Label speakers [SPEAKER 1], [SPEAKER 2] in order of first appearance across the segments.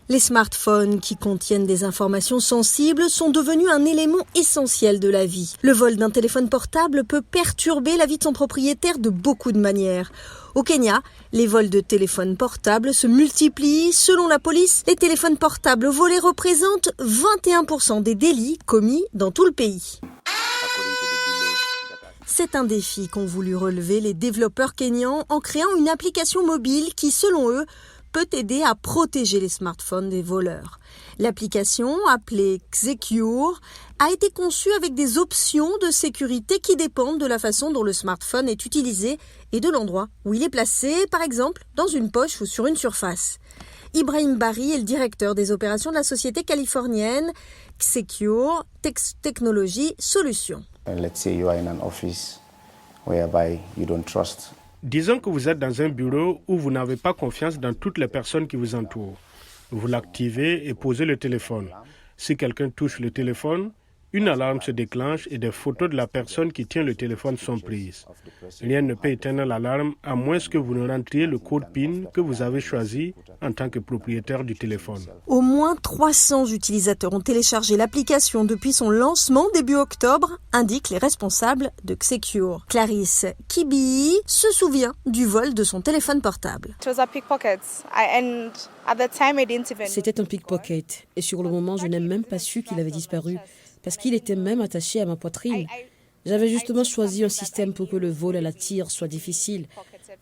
[SPEAKER 1] Les smartphones qui contiennent des informations sensibles sont devenus un élément essentiel de la vie. Le vol d'un téléphone portable peut perturber la vie de son propriétaire de beaucoup de manières. Au Kenya, les vols de téléphones portables se multiplient. Selon la police, les téléphones portables volés représentent 21% des délits commis dans tout le pays. C'est un défi qu'ont voulu relever les développeurs kenyans en créant une application mobile qui, selon eux, peut aider à protéger les smartphones des voleurs. L'application, appelée Xecure, a été conçue avec des options de sécurité qui dépendent de la façon dont le smartphone est utilisé et de l'endroit où il est placé, par exemple dans une poche ou sur une surface. Ibrahim Barry est le directeur des opérations de la société californienne Xecure Technology Solutions.
[SPEAKER 2] Let's say you are in an office whereby you don't trust.
[SPEAKER 3] Disons que vous êtes dans un bureau où vous n'avez pas confiance dans toutes les personnes qui vous entourent. Vous l'activez et posez le téléphone. Si quelqu'un touche le téléphone, une alarme se déclenche et des photos de la personne qui tient le téléphone sont prises. Rien ne peut éteindre l'alarme à moins que vous ne rentriez le code PIN que vous avez choisi en tant que propriétaire du téléphone.
[SPEAKER 1] Au moins 300 utilisateurs ont téléchargé l'application depuis son lancement début octobre, indiquent les responsables de Xecure. Clarisse Kibi se souvient du vol de son téléphone portable.
[SPEAKER 4] C'était un pickpocket et sur le moment, je n'ai même pas su qu'il avait disparu parce qu'il était même attaché à ma poitrine. J'avais justement choisi un système pour que le vol à la tire soit difficile.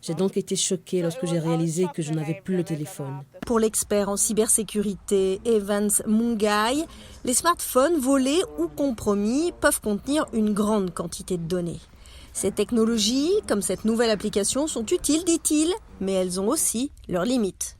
[SPEAKER 4] J'ai donc été choquée lorsque j'ai réalisé que je n'avais plus le téléphone.
[SPEAKER 1] Pour l'expert en cybersécurité Evans Mungai, les smartphones volés ou compromis peuvent contenir une grande quantité de données. Ces technologies, comme cette nouvelle application, sont utiles, dit-il, mais elles ont aussi leurs limites.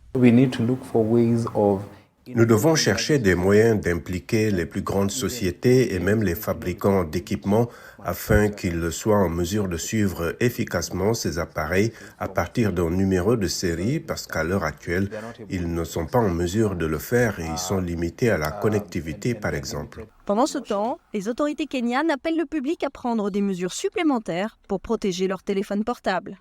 [SPEAKER 5] Nous devons chercher des moyens d'impliquer les plus grandes sociétés et même les fabricants d'équipements afin qu'ils soient en mesure de suivre efficacement ces appareils à partir d'un numéro de série parce qu'à l'heure actuelle, ils ne sont pas en mesure de le faire et ils sont limités à la connectivité par exemple.
[SPEAKER 1] Pendant ce temps, les autorités kenyanes appellent le public à prendre des mesures supplémentaires pour protéger leurs téléphones portables.